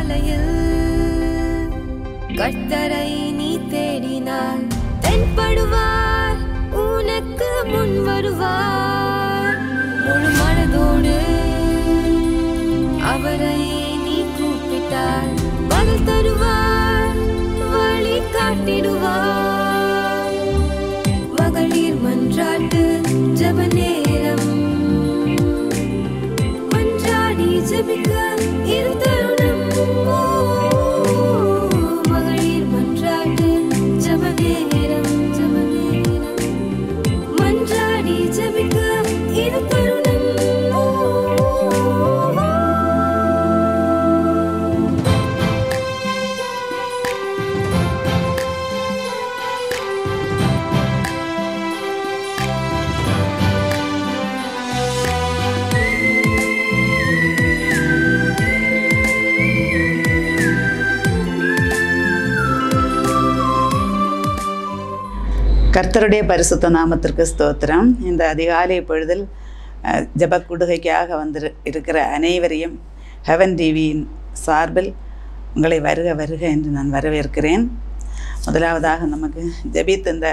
அதிகாலையில் கர்த்தரை நீ தேடினால் தென்படுவார், உனக்கு முன் வருவார். முழு மனதோடு அவரை நீ கூப்பிட்டால் பதில் தருவார், வழி காட்டிடுவார். மகளிர் மன்றாட்டு ஜெப நேரம், மன்றாடி ஜெபிக்க இரு தருணம். மகளிர் மன்றாட்டு ஜெப நேரம், மன்றாடி ஜெபிக்க இரு தருணம். கர்த்தருடைய பரிசுத்த நாமத்திற்கு ஸ்தோத்திரம். இந்த அதிகாலை பொழுதில் ஜெப கூடுகைக்காக இருக்கிற அனைவரையும் ஹெவன் டிவியின் சார்பில் உங்களை வருக வருக என்று நான் வரவேற்கிறேன். முதலாவதாக நமக்கு ஜெபித்து இந்த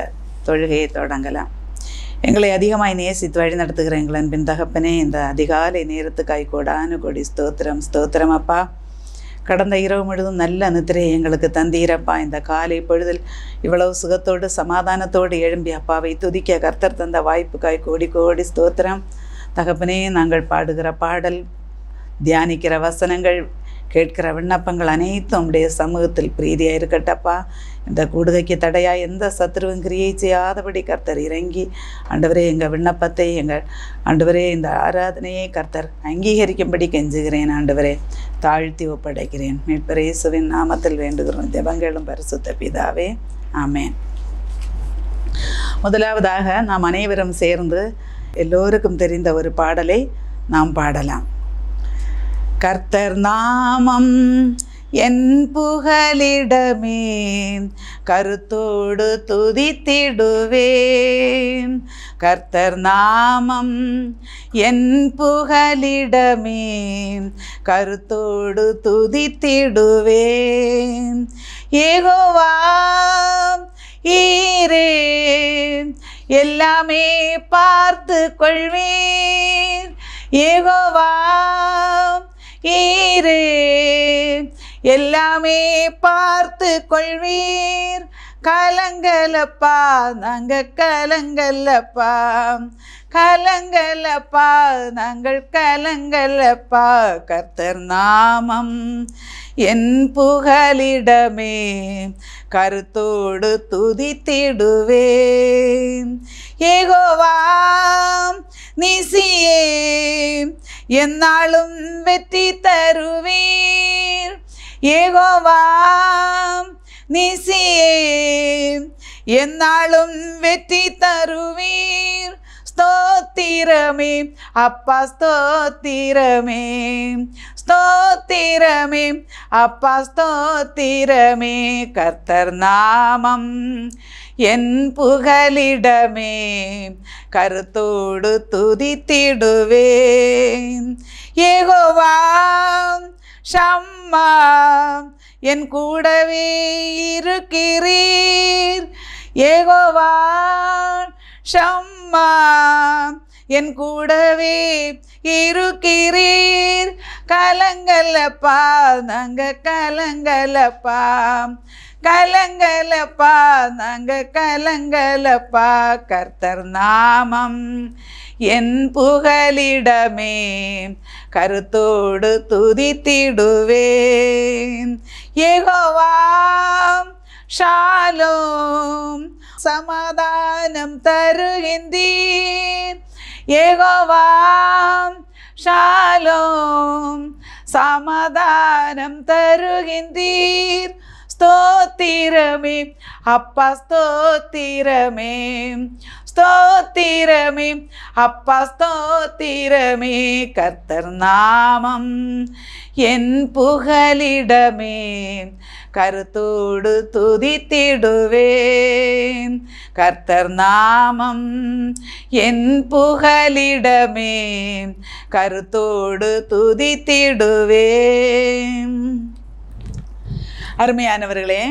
தொழுகையை தொடங்கலாம். எங்களை அதிகமாய் நேசித்து வழி நடத்துகிற எங்கள் அன்பின் தகப்பனே, இந்த அதிகாலை நேரத்துக்காய் கோடானு கோடி ஸ்தோத்திரம். ஸ்தோத்திரம் அப்பா. கடந்த இரவு முழுதும் நல்ல நித்திரையை எங்களுக்கு தந்தீரப்பா. இந்த காலை பொழுதில் இவ்வளவு சுகத்தோடு சமாதானத்தோடு எழும்பி அப்பாவை துதிக்க கர்த்தர் தந்த வாய்ப்புக்காய் கோடி கோடி ஸ்தோத்திரம். தகப்பனே, நாங்கள் பாடுகிற பாடல், தியானிக்கிற வசனங்கள், கேட்கிற விண்ணப்பங்கள் அனைத்தும் உடைய சமூகத்தில் பிரீதியாக இருக்கட்டப்பா. இந்த கூடுகைக்கு தடையாக எந்த சத்துருவும் கிரியை செய்யாதபடி கர்த்தர் இறங்கி ஆண்டவரே எங்கள் விண்ணப்பத்தை, எங்கள் ஆண்டவரே இந்த ஆராதனையை கர்த்தர் அங்கீகரிக்கும்படி கெஞ்சுகிறேன். ஆண்டவரே தாழ்த்தி ஒப்படைக்கிறேன். மீட்பர் இயேசுவின் நாமத்தில் வேண்டுகிறோம் ஜெபங்களும் பரிசுத்த பிதாவே, ஆமென். முதலாவதாக நாம் அனைவரும் சேர்ந்து எல்லோருக்கும் தெரிந்த ஒரு பாடலை நாம் பாடலாம். கர்த்தர் நாமம் என் புகலிடமே, கருத்தோடு துதித்திடுவேன். கர்த்தர் நாமம் என் புகலிடமே, கருத்தோடு துதித்திடுவேன். யெகோவா ஈரே எல்லாமே பார்த்து கொள்வீர். யெகோவா ஈரே எல்லாமே பார்த்து கொள்வீர். கலங்கலப்பா நாங்க கலங்கலப்பா, கலங்கலப்பா நாங்கள் கலங்கலப்பா. கர்த்தர் நாமம் என் புகலிடமே, கருத்தோடு துதித்திடுவேன். யெகோவா நீசியே என்னாலும் வெற்றி தருவீர். யெகோவா நீசியே என்னாலும் வெற்றி தருவீர். ஸ்தோத்திரமே அப்பா ஸ்தோத்திரமே, ஸ்தோத்திரமே அப்பா ஸ்தோத்திரமே. கர்த்தர் நாமம் என் புகலிடமே, கருத்தோடு துதித்திடுவேன். யெகோவா ஷம்மா என் கூடவே இருக்கிறீர். யெகோவா ஷம்மா என் கூடவே இருக்கிறீர். கலங்கலப்பா நாங்க கலங்கலப்பா, கலங்கலப்பா நாங்க கலங்கலப்பா. கர்த்தர் நாமம் என் புகலிடமே, கருத்தோடு துதித்திடுவேன். யெகோவா ஷாலோம் சமாதானம் தருகின்றீர். யெகோவா ஷாலோம் சமாதானம் தருகின்றீர். ஸ்தோத்திரமே அப்பா ஸ்தோத்திரமே, ஸ்தோத்திரமே அப்பா ஸ்தோத்திரமே. கர்த்தர் நாமம் என் புகலிடமே, கருத்தோடு துதித்திடுவேன். கர்த்தர் நாமம் என் புகலிடமே, கருத்தோடு துதித்திடுவேன். அருமையானவர்களே,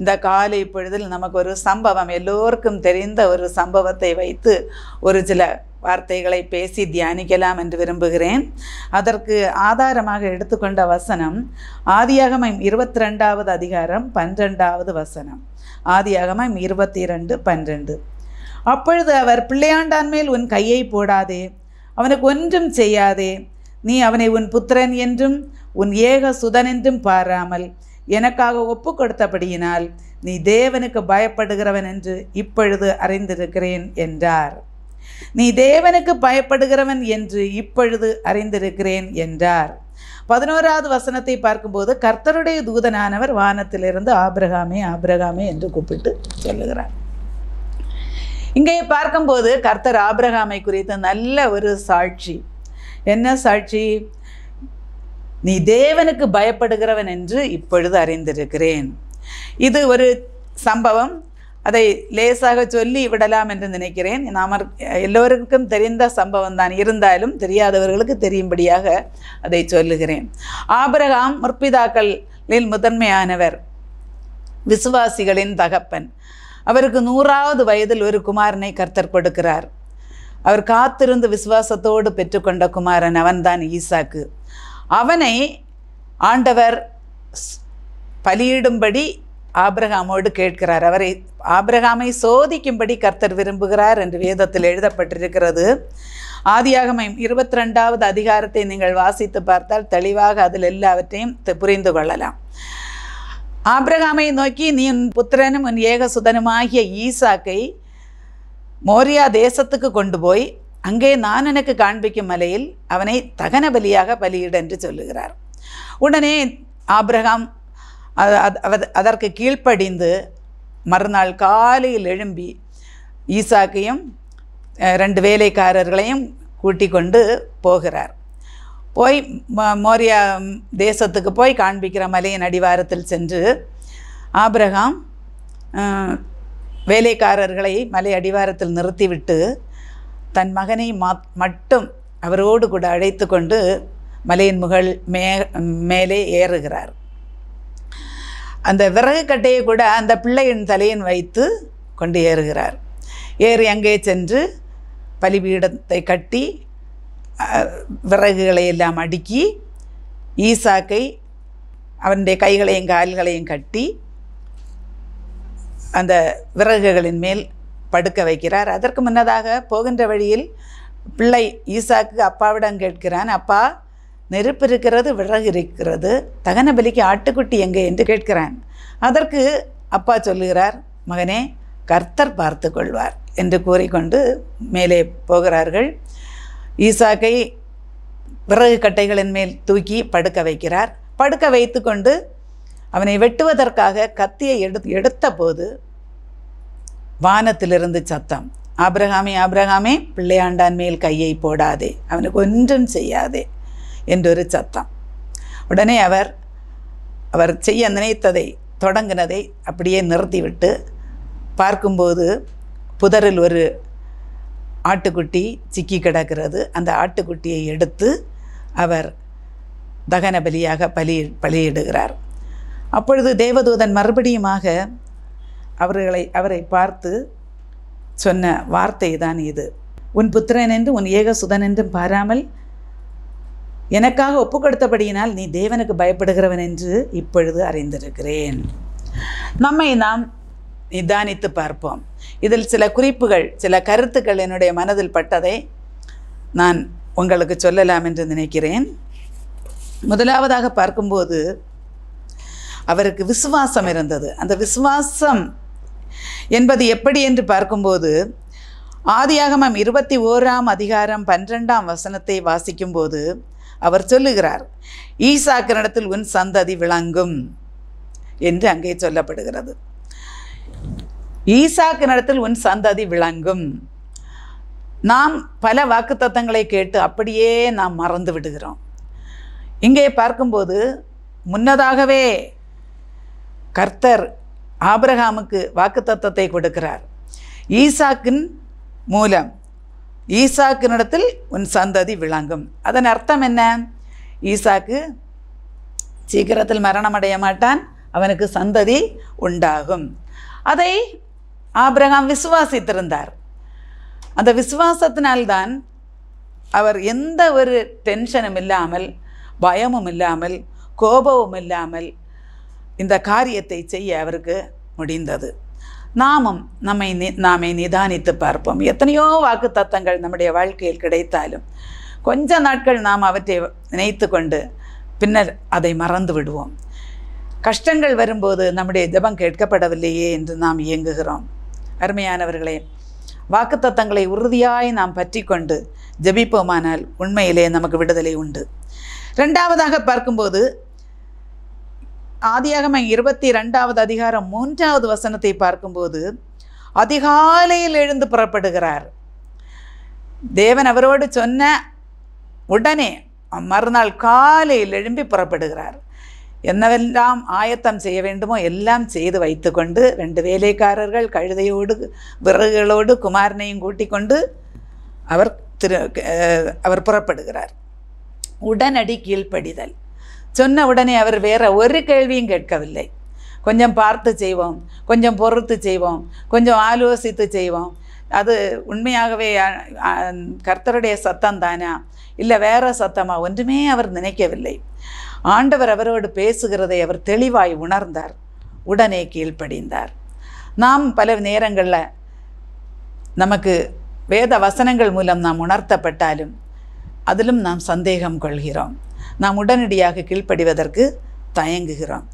இந்த காலை பொழுதில் நமக்கு ஒரு சம்பவம், எல்லோருக்கும் தெரிந்த ஒரு சம்பவத்தை வைத்து ஒரு சில வார்த்தைகளை பேசி தியானிக்கலாம் என்று விரும்புகிறேன். அதற்கு ஆதாரமாக எடுத்துக்கொண்ட வசனம் ஆதியாகமம் 22வது அதிகாரம் 12வது வசனம். ஆதியாகமம் 22:12. அப்பொழுது அவர், பிள்ளையாண்டான் மேல் உன் கையை போடாதே, அவனுக்கு ஒன்றும் செய்யாதே, நீ அவனை உன் புத்திரன் என்றும் உன் ஏக சுதன் என்றும் பாராமல் எனக்காக ஒப்பு கொடுத்தபடியினால் நீ தேவனுக்கு பயப்படுகிறவன் என்று இப்பொழுது அறிந்திருக்கிறேன் என்றார். நீ தேவனுக்கு பயப்படுகிறவன் என்று இப்பொழுது அறிந்திருக்கிறேன் என்றார். 11வது வசனத்தை பார்க்கும்போது, கர்த்தருடைய தூதனானவர் வானத்திலிருந்து ஆபிரகாமே ஆபிரகாமே என்று கூப்பிட்டு சொல்லுகிறார். இங்கே பார்க்கும்போது கர்த்தர் ஆபிரகாமை குறித்து நல்ல ஒரு சாட்சி. என்ன சாட்சி? நீ தேவனுக்கு பயப்படுகிறவன் என்று இப்பொழுது அறிந்திருக்கிறேன். இது ஒரு சம்பவம். அதை லேசாக சொல்லி விடலாம் என்று நினைக்கிறேன். நாம் எல்லோருக்கும் தெரிந்த சம்பவம் தான், இருந்தாலும் தெரியாதவர்களுக்கு தெரியும்படியாக அதை சொல்லுகிறேன். ஆபிரகாம் முற்பிதாக்களில் முதன்மையானவர், விசுவாசிகளின் தகப்பன். அவருக்கு 100வது வயதில் ஒரு குமாரனை கர்த்தர் கொடுக்கிறார். அவர் காத்திருந்து விசுவாசத்தோடு பெற்றுக்கொண்ட குமாரன் அவன்தான் ஈசாக்கு. அவனை ஆண்டவர் பலியிடும்படி ஆபிரகாமோடு கேட்கிறார். ஆபிரகாமை சோதிக்கும்படி கர்த்தர் விரும்புகிறார் என்று வேதத்தில் எழுதப்பட்டிருக்கிறது. ஆதியாகமம் 22வது அதிகாரத்தை நீங்கள் வாசித்து பார்த்தால் தெளிவாக அதில் எல்லாவற்றையும் புரிந்து கொள்ளலாம். ஆபிரகாமை நோக்கி, நீ உன் புத்திரனும் உன் ஏகசுதனுமாகிய ஈசாக்கை மோரியா தேசத்துக்கு கொண்டு போய் அங்கே நான் எனக்கு காண்பிக்கும் மலையில் அவனை தகன பலியாக பலியிட என்று சொல்லுகிறார். உடனே ஆபிரகாம் அதற்கு கீழ்ப்படிந்து மறுநாள் காலையில் எழும்பி ஈசாக்கையும் 2 வேலைக்காரர்களையும் கூட்டிக் கொண்டு போகிறார். போய் மோரியா தேசத்துக்கு போய் காண்பிக்கிற மலையின் அடிவாரத்தில் சென்று ஆபிரகாம் வேலைக்காரர்களை மலை அடிவாரத்தில் நிறுத்திவிட்டு தன் மகனை மட்டும் அவரோடு கூட அழைத்து கொண்டு மலையின் மேலே ஏறுகிறார். அந்த விறகு கட்டையை கூட அந்த பிள்ளையின் தலையின் வைத்து கொண்டு ஏறுகிறார். ஏறி அங்கே சென்று பலிபீடத்தை கட்டி விறகுகளை எல்லாம் அடுக்கி ஈசாக்கை அவனுடைய கைகளையும் கால்களையும் கட்டி அந்த விறகுகளின் மேல் படுக்க வைக்கிறார். அதற்கு முன்னதாக போகின்ற வழியில் பிள்ளை ஈசாக்கு அப்பாவிடம் கேட்கிறான், அப்பா, நெருப்பு இருக்கிறது, விறகு இருக்கிறது, தகன பலிக்கு ஆட்டுக்குட்டி எங்கே என்று கேட்கிறான். அதற்கு அப்பா சொல்லுகிறார், மகனே, கர்த்தர் பார்த்து கொள்வார் என்று கூறிக்கொண்டு மேலே போகிறார்கள். ஈசாக்கை விறகு கட்டைகளின் மேல் தூக்கி படுக்க வைக்கிறார். படுக்க வைத்து கொண்டு அவனை வெட்டுவதற்காக கத்தியை எடுத்த போது வானத்திலிருந்து சத்தம், ஆபிரகாமே ஆபிரகாமே, பிள்ளையாண்டான் மேல் கையை போடாதே, அவனுக்கு ஒன்றும் செய்யாதே என்றொரு சத்தம். உடனே அவர் செய்ய நினைத்ததை தொடங்கினதை அப்படியே நிறுத்திவிட்டு பார்க்கும்போது புதரில் ஒரு ஆட்டுக்குட்டி சிக்கி கிடக்கிறது. அந்த ஆட்டுக்குட்டியை எடுத்து அவர் தகன பலியாக பலியிடுகிறார். அப்பொழுது தேவதூதன் மறுபடியுமாக அவரை பார்த்து சொன்ன வார்த்தை தான் இது, உன் புத்திரன் என்று உன் ஏக சுதன் என்றும் பாராமல் எனக்காக ஒப்பு கொடுத்தபடியினால் நீ தேவனுக்கு பயப்படுகிறவன் என்று இப்பொழுது அறிந்திருக்கிறேன். நம்மை நாம் நிதானித்து பார்ப்போம். இதில் சில குறிப்புகள், சில கருத்துக்கள் என்னுடைய மனதில் பட்டதை நான் உங்களுக்கு சொல்லலாம் என்று நினைக்கிறேன். முதலாவதாக பார்க்கும்போது அவருக்கு விசுவாசம் இருந்தது. அந்த விசுவாசம் என்பது எப்படி என்று பார்க்கும்போது ஆதியாகமம் 21ஆம் அதிகாரம் 12ஆம் வசனத்தை வாசிக்கும்போது அவர் சொல்லுகிறார், ஈசாக்கினிடத்தில் உன் சந்ததி விளங்கும் என்று அங்கே சொல்லப்படுகிறது. ஈசாக்கினிடத்தில் உன் சந்ததி விளங்கும். நாம் பல வாக்குத்தத்தங்களை கேட்டு அப்படியே நாம் மறந்து விடுகிறோம். இங்கே பார்க்கும்போது முன்னதாகவே கர்த்தர் ஆபிரகாமுக்கு வாக்குத்தத்தத்தை கொடுக்கிறார். ஈசாக்கின் மூலம் ஈசாக்கினிடத்தில் உன் சந்ததி விளங்கும். அதன் அர்த்தம் என்ன? ஈசாக்கு சீக்கிரத்தில் மரணமடைய மாட்டான், அவனுக்கு சந்ததி உண்டாகும். அதை ஆபிரகாம் விசுவாசித்திருந்தார். அந்த விசுவாசத்தினால்தான் அவர் எந்த ஒரு டென்ஷனும் இல்லாமல், பயமும் இல்லாமல், கோபமும் இல்லாமல் இந்த காரியத்தை செய்ய அவருக்கு முடிந்தது. நாமும் நாமே நிதானித்து பார்ப்போம். எத்தனையோ வாக்கு தத்தங்கள் நம்முடைய வாழ்க்கையில் கிடைத்தாலும் கொஞ்ச நாட்கள் நாம் அவற்றை நினைத்து கொண்டு பின்னர் அதை மறந்து விடுவோம். கஷ்டங்கள் வரும்போது நம்முடைய ஜெபம் கேட்கப்படவில்லையே என்று நாம் இயங்குகிறோம். அருமையானவர்களே, வாக்குத்தத்தங்களை உறுதியாய் நாம் பற்றி கொண்டு ஜெபிப்போமானால் உண்மையிலே நமக்கு விடுதலை உண்டு. ரெண்டாவதாக பார்க்கும்போது ஆதியாகமம் 22வது அதிகாரம் 3வது வசனத்தை பார்க்கும்போது அதிகாலையில் எழுந்து புறப்படுகிறார். தேவன் அவரோடு சொன்ன உடனே மறுநாள் காலையில் எழும்பி புறப்படுகிறார். என்னவெல்லாம் ஆயத்தம் செய்ய வேண்டுமோ எல்லாம் செய்து வைத்து கொண்டு 2 வேலைக்காரர்கள் கழுதையோடு விறகுகளோடு குமாரனையும் கூட்டிக் கொண்டு அவர் புறப்படுகிறார். உடனடி கீழ்ப்படிதல். சொன்ன உடனே அவர் வேற ஒரு கேள்வியும் கேட்கவில்லை. கொஞ்சம் பார்த்து செய்வோம், கொஞ்சம் பொறுத்து செய்வோம், கொஞ்சம் ஆலோசித்து செய்வோம், அது உண்மையாகவே கர்த்தருடைய சத்தம் தானா இல்லை வேற சத்தமா, ஒன்றுமே அவர் நினைக்கவில்லை. ஆண்டவர் அவரோடு பேசுகிறதை அவர் தெளிவாய் உணர்ந்தார். உடனே கீழ்ப்படிந்தார். நாம் பல நேரங்களில் நமக்கு வேத வசனங்கள் மூலம் நாம் உணர்த்தப்பட்டாலும் அதிலும் நாம் சந்தேகம் கொள்கிறோம். நாம் உடனடியாக கீழ்ப்படிவதற்கு தயங்குகிறோம்.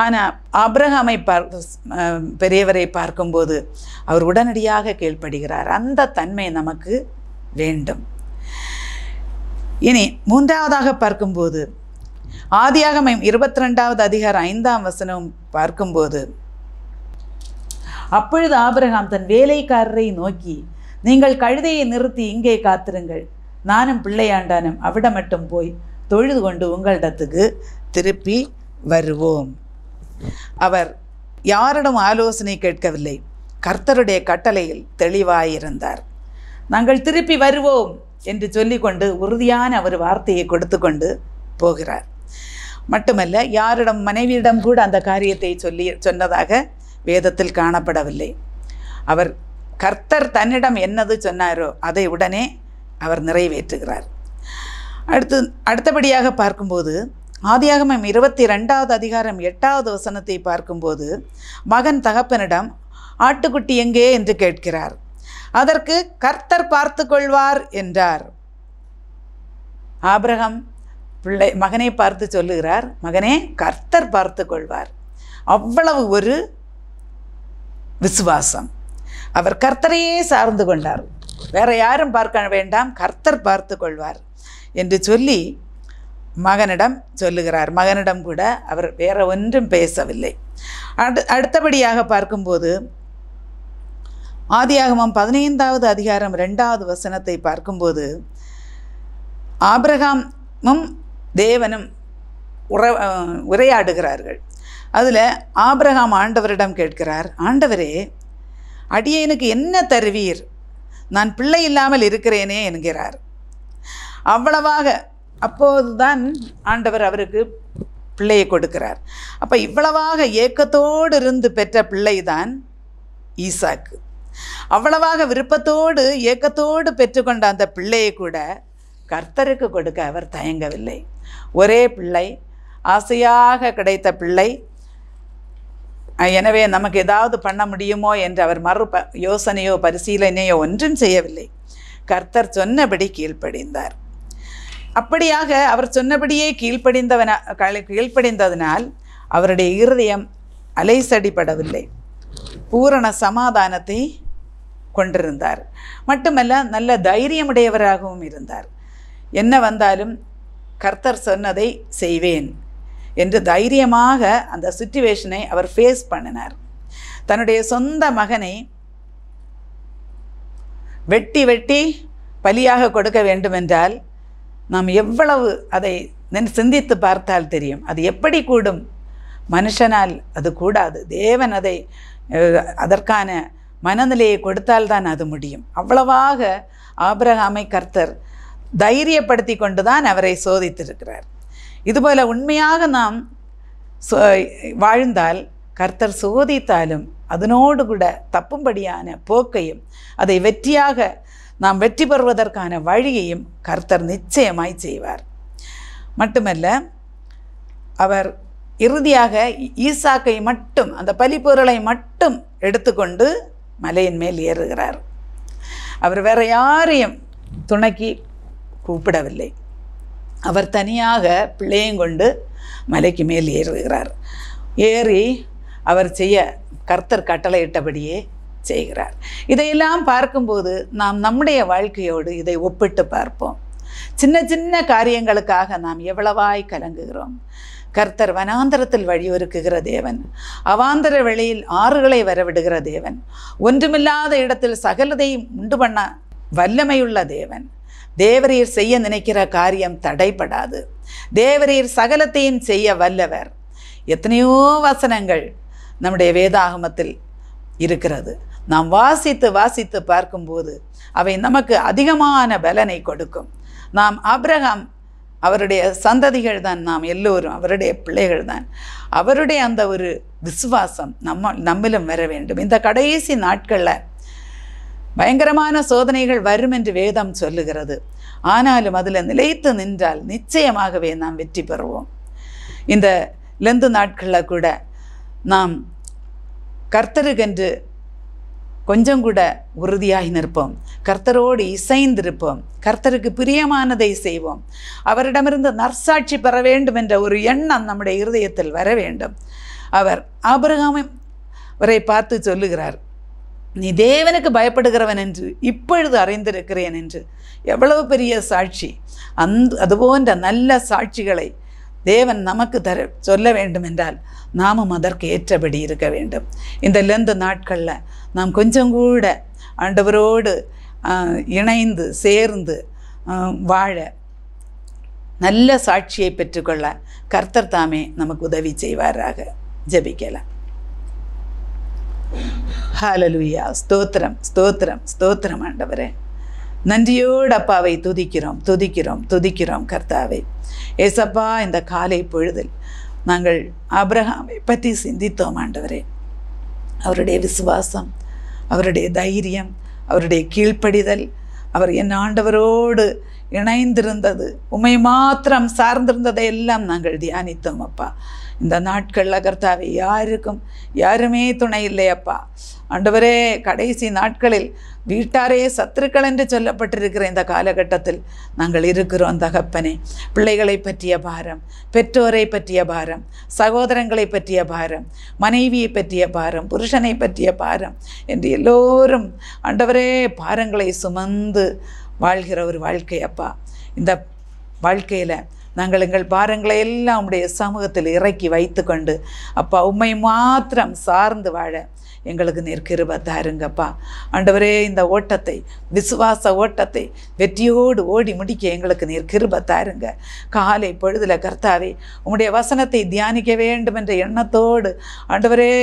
ஆனால் ஆபிரகாமை பெரியவரை பார்க்கும்போது அவர் உடனடியாக கீழ்ப்படுகிறார். அந்த தன்மை நமக்கு வேண்டும். இனி மூன்றாவதாக பார்க்கும்போது ஆதியாகமம் 22வது அதிகாரம் 5ஆம் வசனம் பார்க்கும்போது, அப்பொழுது ஆபிரகாம் தன் வேலைக்காரரை நோக்கி, நீங்கள் கழுதையை நிறுத்தி இங்கே காத்திருங்கள், நானும் பிள்ளையாண்டானும் அவிடம் மட்டும் போய் தொழுது கொண்டு உங்களிடத்துக்கு திருப்பி வருவோம். அவர் யாரிடம் ஆலோசனை கேட்கவில்லை. கர்த்தருடைய கட்டளையில் தெளிவாயிருந்தார். நாங்கள் திருப்பி வருவோம் என்று சொல்லிக்கொண்டு உறுதியான ஒரு வார்த்தையை கொடுத்து கொண்டு போகிறார். மட்டுமல்ல, யாரிடம் மனைவியிடம் கூட அந்த காரியத்தை சொன்னதாக வேதத்தில் காணப்படவில்லை. அவர் கர்த்தர் தன்னிடம் என்னது சொன்னாரோ அதை உடனே அவர் நிறைவேற்றுகிறார். அடுத்தபடியாக பார்க்கும்போது ஆதியாகமம் 22வது அதிகாரம் 8வது வசனத்தை பார்க்கும்போது, மகன் தகப்பனிடம் ஆட்டுக்குட்டி எங்கே என்று கேட்கிறார். அதற்கு கர்த்தர் பார்த்து கொள்வார் என்றார். ஆபிரகாம் மகனை பார்த்து சொல்லுகிறார், மகனே கர்த்தர் பார்த்து கொள்வார். அவ்வளவு ஒரு விசுவாசம். அவர் கர்த்தரையே சார்ந்து கொண்டார். வேற யாரும் பார்க்க வேண்டாம், கர்த்தர் பார்த்து கொள்வார் என்று சொல்லி மகனிடம் சொல்லுகிறார். மகனிடம் கூட அவர் வேற ஒன்றும் பேசவில்லை. அடுத்தபடியாக பார்க்கும்போது ஆதியாகமம் 15வது அதிகாரம் 2வது வசனத்தை பார்க்கும்போது, ஆபிரகாமும் தேவனும் உரையாடுகிறார்கள். அதில் ஆபிரகாம் ஆண்டவரிடம் கேட்கிறார், ஆண்டவரே, அடியேனுக்கு என்ன தருவீர்? நான் பிள்ளை இல்லாமல் இருக்கிறேனே என்கிறார். அவ்வளவாக அப்போதுதான் ஆண்டவர் அவருக்கு பிள்ளையை கொடுக்கிறார். அப்போ இவ்வளவாக ஏக்கத்தோடு இருந்து பெற்ற பிள்ளைதான் ஈசாக்கு. அவ்வளவாக விருப்பத்தோடு ஏக்கத்தோடு பெற்றுக்கொண்ட அந்த பிள்ளையை கூட கர்த்தருக்கு கொடுக்க அவர் தயங்கவில்லை. ஒரே பிள்ளை, ஆசையாக கிடைத்த பிள்ளை. எனவே நமக்கு ஏதாவது பண்ண முடியுமோ என்று அவர் யோசனையோ பரிசீலனையோ ஒன்றும் செய்யவில்லை. கர்த்தர் சொன்னபடி கீழ்ப்படிந்தார். அப்படியாக அவர் சொன்னபடியே கீழ்ப்படிந்ததனால் அவருடைய இருதயம் அலைசடிப்படவில்லை, பூரண சமாதானத்தை கொண்டிருந்தார். மட்டுமல்ல, நல்ல தைரியமுடையவராகவும் இருந்தார். என்ன வந்தாலும் கர்த்தர் சொன்னதை செய்வேன் என்று தைரியமாக அந்த சிச்சுவேஷனை அவர் ஃபேஸ் பண்ணினார். தன்னுடைய சொந்த மகனை வெட்டி பலியாக கொடுக்க வேண்டுமென்றால் நாம் எவ்வளவு அதை சிந்தித்து பார்த்தால் தெரியும். அது எப்படி கூடும்? மனுஷனால் அது கூடாது. தேவன் அதற்கான மனநிலையை கொடுத்தால்தான் அது முடியும். அவ்வளவாக ஆபிரகாமை கர்த்தர் தைரியப்படுத்தி கொண்டுதான் அவரை சோதித்திருக்கிறார். இதுபோல உண்மையாக நாம் வாழ்ந்தால் கர்த்தர் சோதித்தாலும் அதனோடு கூட தப்பும்படியான போக்கையும் அதை வெற்றியாக நாம் வெற்றி பெறுவதற்கான வழியையும் கர்த்தர் நிச்சயமாய் செய்வார். மட்டுமல்ல, அவர் இறுதியாக ஈசாக்கை மட்டும், அந்த பலிப்பொருளை மட்டும் எடுத்துக்கொண்டு மலையின் மேல் ஏறுகிறார். அவர் வேற யாரையும் துணைக்கு கூப்பிடவில்லை. அவர் தனியாக பிள்ளையும் கொண்டு மலைக்கு மேல் ஏறுகிறார். ஏறி அவர் கர்த்தர் கட்டளையிட்டபடியே செய்கிறார். இதையெல்லாம் பார்க்கும்போது நாம் நம்முடைய வாழ்க்கையோடு இதை ஒப்பிட்டு பார்ப்போம். சின்ன சின்ன காரியங்களுக்காக நாம் எவ்வளவாய் கலங்குகிறோம். கர்த்தர் வனாந்தரத்தில் வழியொருக்குகிற தேவன், அவாந்தர வெளியில் ஆறுகளை வரவிடுகிற தேவன், ஒன்றுமில்லாத இடத்தில் சகலதையும் உண்டு பண்ண வல்லமையுள்ள தேவன். தேவரீர் செய்ய நினைக்கிற காரியம் தடைப்படாது. தேவரீர் சகலத்தையும் செய்ய வல்லவர். எத்தனையோ வசனங்கள் நம்முடைய வேதாகமத்தில் இருக்கிறது. நாம் வாசித்து வாசித்து பார்க்கும்போது அவை நமக்கு அதிகமான பலனை கொடுக்கும். நாம் ஆபிரகாம் அவருடைய சந்ததிகள் தான், நாம் எல்லோரும் அவருடைய பிள்ளைகள் தான். அவருடைய அந்த ஒரு விசுவாசம் நம்மிலும் வர வேண்டும். இந்த கடைசி நாட்களில் பயங்கரமான சோதனைகள் வரும் என்று வேதம் சொல்லுகிறது. ஆனாலும் அதில் நிலைத்து நின்றால் நிச்சயமாகவே நாம் வெற்றி பெறுவோம். இந்த லெந்து நாட்களில் கூட நாம் கர்த்தருக்கென்று கொஞ்சம் கூட உறுதியாகி நிற்போம். கர்த்தரோடு இசைந்திருப்போம். கர்த்தருக்கு பிரியமானதை செய்வோம். அவரிடமிருந்து நற்சாட்சி பெற வேண்டும் என்ற ஒரு எண்ணம் நம்முடைய இருதயத்தில் வர வேண்டும். அவர் ஆபிரகாமை பார்த்து சொல்லுகிறார், நீ தேவனுக்கு பயப்படுகிறவன் என்று இப்பொழுது அறிந்திருக்கிறேன் என்று. எவ்வளவு பெரிய சாட்சி! அதுபோன்ற நல்ல சாட்சிகளை தேவன் நமக்கு சொல்ல வேண்டும் என்றால் நாமும் அதற்கு ஏற்றபடி இருக்க வேண்டும். இந்த லெந்து நாட்களில் நாம் கொஞ்சம் கூட ஆண்டவரோடு இணைந்து சேர்ந்து வாழ, நல்ல சாட்சியை பெற்றுக்கொள்ள கர்த்தர் தாமே நமக்கு உதவி செய்வாராக. ஜெபிக்கலாம். ஹல்லேலூயா. ஸ்தோத்திரம், ஸ்தோத்திரம், ஸ்தோத்திரம் ஆண்டவரே. நன்றியோடு அப்பாவை துதிக்கிறோம், துதிக்கிறோம், துதிக்கிறோம் கர்த்தாவே. ஏசப்பா, இந்த காலை பொழுதில் நாங்கள் ஆபிரகாமை பற்றி சிந்தித்தோம் ஆண்டவரே. அவருடைய விசுவாசம், அவருடைய தைரியம், அவருடைய கீழ்ப்படிதல், அவர் என் ஆண்டவரோடு இணைந்திருந்தது, உம்மை மாத்திரம் சார்ந்திருந்ததை எல்லாம் நாங்கள் தியானித்தோம் அப்பா. இந்த நாட்களில் கர்த்தாவே யாருமே துணை இல்லையப்பா. ஆண்டவரே, கடைசி நாட்களில் வீட்டாரே சத்துருக்கள் என்று சொல்லப்பட்டிருக்கிற இந்த காலகட்டத்தில் நாங்கள் இருக்கிறோம் தகப்பனே. பிள்ளைகளை பற்றிய பாரம், பெற்றோரை பற்றிய பாரம், சகோதரங்களை பற்றிய பாரம், மனைவியை பற்றிய பாரம், புருஷனை பற்றிய பாரம் என்று எல்லோரும் ஆண்டவரே பாரங்களை சுமந்து வாழ்கிற ஒரு வாழ்க்கை அப்பா. இந்த வாழ்க்கையில் நாங்கள் எங்கள் பாரங்களை எல்லாம் உம்முடைய சமூகத்தில் இறக்கி வைத்து கொண்டு அப்பா உம்மை மாத்திரம் சார்ந்து வாழ எங்களுக்கு நீர் கிருபை தாருங்கப்பா. ஆண்டவரே, இந்த ஓட்டத்தை, விசுவாச ஓட்டத்தை வெற்றியோடு ஓடி முடிக்க எங்களுக்கு நீர் கிருபை தாருங்க. காலை பொழுதில் கர்த்தாவே உம்முடைய வசனத்தை தியானிக்க வேண்டும் என்ற எண்ணத்தோடு ஆண்டவரே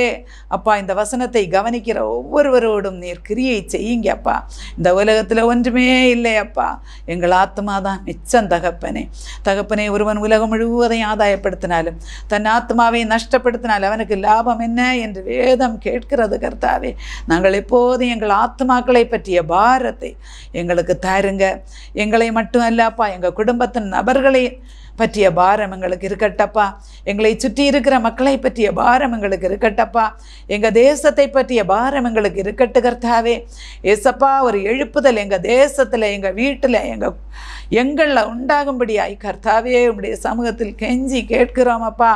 அப்பா இந்த வசனத்தை கவனிக்கிற ஒவ்வொருவரோடும் நீர் கிரியை செய்யுங்க அப்பா. இந்த உலகத்தில் ஒன்றுமே இல்லை அப்பா, எங்கள் ஆத்மா தான் மிச்சம் தகப்பனே. தகப்பனே, ஒருவன் உலகம் முழுவதையும் ஆதாயப்படுத்தினாலும் தன் ஆத்மாவை நஷ்டப்படுத்தினால் அவனுக்கு லாபம் என்ன என்று வேதம் கேட்கிறது கர்த்தாவே. நாங்கள் எப்போதும் எங்கள் ஆத்மாக்களை பற்றிய பாரத்தை எங்களுக்கு தாருங்க. எங்களை மட்டும் அல்லப்பா, எங்கள் குடும்பத்தின் நபர்களை பற்றிய பாரம் எங்களுக்கு இருக்கட்டப்பா. எங்களை சுற்றி இருக்கிற மக்களை பற்றிய பாரம் எங்களுக்கு இருக்கட்டப்பா. எங்கள் தேசத்தை பற்றிய பாரம் எங்களுக்கு இருக்கட்டு கர்த்தாவே. ஏசப்பா, ஒரு எழுப்புதல் எங்கள் தேசத்தில், எங்கள் வீட்டில், எங்களில் உண்டாகும்படியாய் கர்த்தாவே உம்முடைய சமூகத்தில் கெஞ்சி கேட்கிறோம் அப்பா.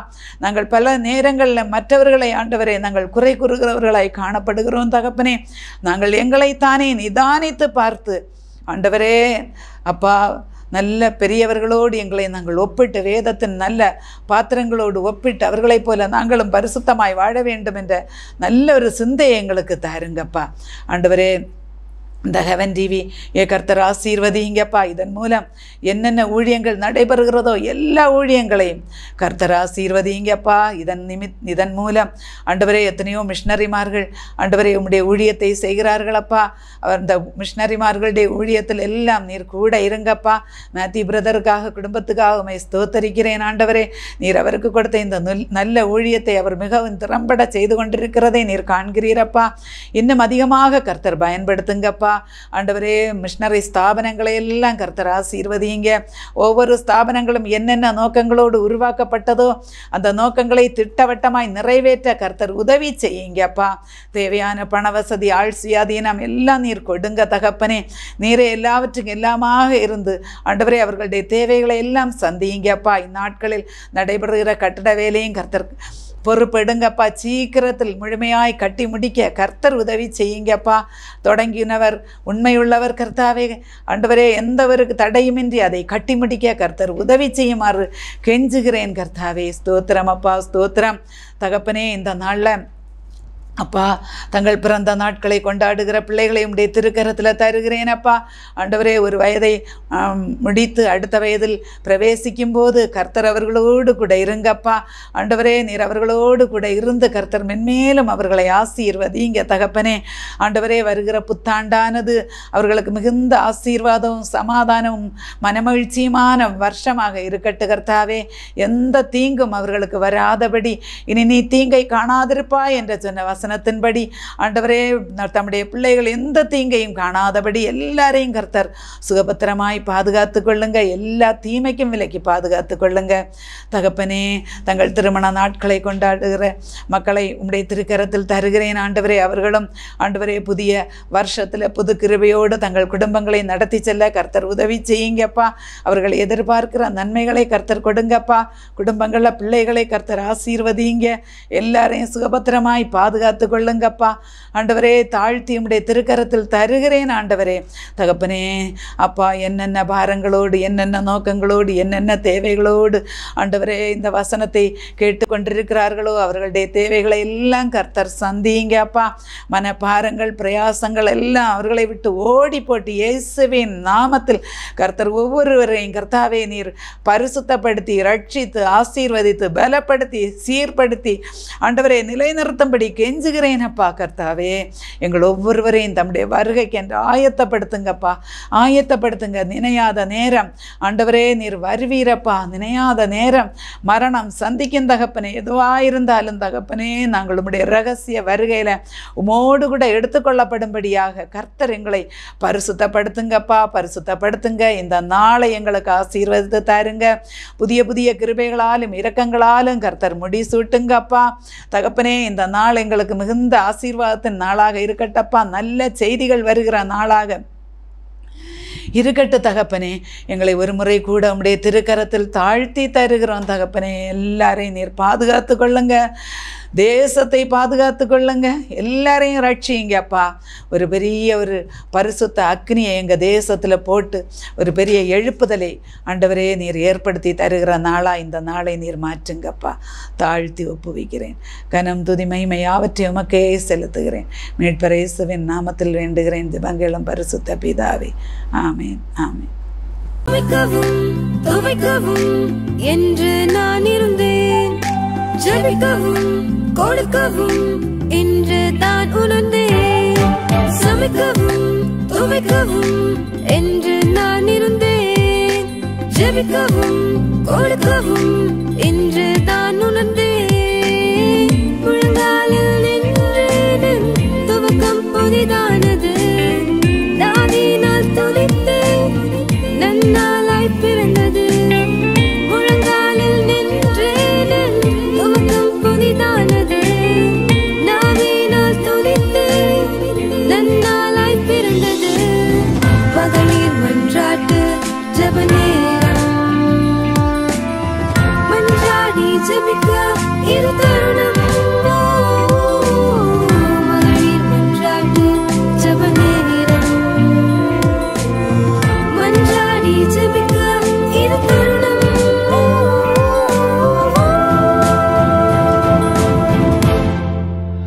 நாங்கள் பல நேரங்களில் மற்றவர்களை ஆண்டவரே நாங்கள் குறை கூறுகிறவர்களாய் காணப்படுகிறோம் தகப்பனே. நாங்கள் எங்களைத்தானே நிதானித்து பார்த்து ஆண்டவரே அப்பா நல்ல பெரியவர்களோடு எங்களை நாங்கள் ஒப்பிட்டு, வேதத்தின் நல்ல பாத்திரங்களோடு ஒப்பிட்டு அவர்களைப் போல நாங்களும் பரிசுத்தமாய் வாழ வேண்டும் என்ற நல்ல ஒரு சிந்தையை எங்களுக்கு தாருங்கப்பா. ஆண்டவரே, இந்த ஹெவன் டிவி கர்த்தர் ஆசீர்வதிங்கப்பா. இதன் மூலம் என்னென்ன ஊழியங்கள் நடைபெறுகிறதோ எல்லா ஊழியங்களையும் கர்த்தர் ஆசீர்வதிங்கப்பா. இதன் மூலம் ஆண்டவரே எத்தனையோ மிஷனரிமார்கள் ஆண்டவரே உம்முடைய ஊழியத்தை செய்கிறார்களப்பா. அவர் இந்த மிஷனரிமார்களுடைய ஊழியத்தில் எல்லாம் நீர் கூட இருங்கப்பா. மேத்யூ பிரதருக்காக குடும்பத்துக்காக உம்மை ஸ்தோத்தரிக்கிறேன் ஆண்டவரே. நீர் அவருக்கு கொடுத்த இந்த நல்ல ஊழியத்தை அவர் மிகவும் திறம்பட செய்து கொண்டிருக்கிறதை நீர் காண்கிறீரப்பா. இன்னும் அதிகமாக கர்த்தர் பயன்படுத்துங்கப்பா. ஆண்டவரே மிஷனரி ஸ்தாபனங்களை எல்லாம் கர்த்தர் ஆசீர்வதிங்க. ஒவ்வொரு ஸ்தாபனங்களும் என்னென்ன நோக்கங்களோடு உருவாக்கப்பட்டதோ அந்த நோக்கங்களை திட்டவட்டமாய் நிறைவேற்ற கர்த்தர் உதவி செய்யுங்கப்பா. தேவையான பண வசதி, ஆள் சுயாதீனம் எல்லாம் நீர் கொடுங்க தகப்பனே. நீரே எல்லாவற்றுக்கும் எல்லாமாக இருந்து ஆண்டவரே அவர்களுடைய தேவைகளை எல்லாம் சந்தியுங்கப்பா. இந்நாட்களில் நடைபெறுகிற கட்டட வேலையும் கர்த்தர் பொறுப்பெடுங்கப்பா. சீக்கிரத்தில் முழுமையாய் கட்டி முடிக்க கர்த்தர் உதவி செய்யுங்கப்பா. தொடங்கினவர் உண்மையுள்ளவர் கர்த்தாவே. ஆண்டவரே எந்த ஒரு தடையுமின்றி அதை கட்டி முடிக்க கர்த்தர் உதவி செய்யுமாறு கெஞ்சுகிறேன் கர்த்தாவே. ஸ்தோத்திரம் அப்பா, ஸ்தோத்திரம் தகப்பனே. இந்த நாளில் அப்பா தங்கள் பிறந்த நாட்களை கொண்டாடுகிற பிள்ளைகளை உடைய திருக்கரத்தில் தருகிறேன் அப்பா. ஆண்டவரே ஒரு வயதை முடித்து அடுத்த வயதில் பிரவேசிக்கும் போது கர்த்தர் அவர்களோடு கூட இருங்கப்பா. ஆண்டவரே நீர் அவர்களோடு கூட இருந்து கர்த்தர் மென்மேலும் அவர்களை ஆசீர்வதிங்க தகப்பனே. ஆண்டவரே வருகிற புத்தாண்டானது அவர்களுக்கு மிகுந்த ஆசீர்வாதமும் சமாதானமும் மனமகிழ்ச்சியுமான வருஷமாக இருக்கட்டு கர்த்தாவே. எந்த தீங்கும் அவர்களுக்கு வராதபடி இனி நீ தீங்கை காணாதிருப்பாய் என்ற சொன்ன வசனத்தின்படி ஆண்டவரே தம்முடைய பிள்ளைகள் எந்த தீங்கையும் காணாதபடி எல்லாரையும் கர்த்தர் சுகபத்திரமாய் பாதுகாத்து கொள்ளுங்க. எல்லா தீமைக்கும் விலக்கி பாதுகாத்து கொள்ளுங்க தகப்பனே. தங்கள் திருமண நாட்களை கொண்டாடுகிற மக்களை உம்முடைய திருக்கரத்தில் தருகிறேன் ஆண்டவரே. அவர்களும் ஆண்டவரே புதிய வருஷத்தில் புது கிருபையோடு தங்கள் குடும்பங்களை நடத்தி செல்ல கர்த்தர் உதவி செய்யுங்கப்பா. அவர்கள் எதிர்பார்க்கிற நன்மைகளை கர்த்தர் கொடுங்கப்பா. குடும்பங்களில் பிள்ளைகளை கர்த்தர் ஆசீர்வதிங்க. எல்லாரையும் சுகபத்திரமாய் பாதுகாத்து கொள்ளுங்கப்பா. ஆண்டவரே தாழ்த்தி உம்முடைய திருக்கரத்தில் தருகிறேன் ஆண்டவரே. தகப்பனே அப்பா என்னென்ன பாரங்களோடு என்னென்ன நோக்கங்களோடு என்னென்ன தேவைகளோடு ஆண்டவரே இந்த வசனத்தை கேட்டுக்கொண்டிருக்கிறார்களோ அவர்களுடைய தேவைகளை எல்லாம் கர்த்தர் சந்திங்க அப்பா. மனபாரங்கள் பிரயாசங்கள் எல்லாம் அவர்களை விட்டு ஓடி போட்டு இயேசுவின் நாமத்தில் கர்த்தர் ஒவ்வொருவரையும் கர்த்தாவே நீர் பரிசுத்தப்படுத்தி ரட்சித்து ஆசீர்வதித்து பலப்படுத்தி சீர்படுத்தி ஆண்டவரை நிலைநிறுத்தும்படி கெஞ்சுகிறேன் அப்பா. கர்த்தாவே எங்கள் ஒவ்வொருவரையும் தம்முடைய வருகைக்கு என்று ஆயத்தப்படுத்துங்கப்பா, ஆயத்தப்படுத்துங்க. நினையாத நேரம் ஆண்டவரே நீர் வருவீரப்பா. நினையாத நேரம் மரணம் சந்திக்கும் தகப்பனே. எதுவாயிருந்தாலும் தகப்பனே நாங்கள் உம்முடைய ரகசிய வருகையில் உமோடு கூட எடுத்துக்கொள்ளப்படும்படியாக கர்த்தர் எங்களை பரிசுத்தப்படுத்துங்கப்பா, பரிசுத்தப்படுத்துங்க. இந்த நாளை எங்களுக்கு ஆசீர்வதித்து தாருங்க. புதிய புதிய கிருபைகளாலும் இரக்கங்களாலும் கர்த்தர் முடிசூட்டுங்கப்பா. தகப்பனே இந்த நாள் எங்களுக்கு மிகுந்த ஆசீர்வாதத்தின் நாளாக இருக்கட்டப்பா. நல்ல செய்திகள் வருகிற நாளாக இருக்கட்டு தகப்பனே. எங்களை ஒரு முறை கூட உம்முடைய திருக்கரத்தில் தாழ்த்தி தருகிறோம் தகப்பனே. எல்லாரையும் நீர் பாதுகாத்து கொள்ளுங்க. தேசத்தை பாதுகாத்து கொள்ளுங்க. எல்லாரையும் ரட்சிங்கப்பா. ஒரு பெரிய ஒரு பரிசுத்த அக்னியை எங்கள் தேசத்தில் போட்டு ஒரு பெரிய எழுப்புதலை ஆண்டவரே நீர் ஏற்படுத்தி தருகிற நாளாக இந்த நாளை நீர் மாற்றுங்கப்பா. தாழ்த்தி ஒப்புவிக்கிறேன். கனம் துதி மகிமை யாவற்றையும் உமக்கே செலுத்துகிறேன். மீட்பர் இயேசுவின் நாமத்தில் வேண்டுகிறேன் ஜெபங்களும் பரிசுத்த பிதாவே. ஆமேன், ஆமேன். என்று நான் இருந்தேன், ஜெபிக்கவும் கொடுக்கவும் என்று தான் உணர்ந்தேன். சமைக்கவும் துவைக்கவும் என்று நான் இருந்தேன், ஜெபிக்கவும் கொடுக்கவும்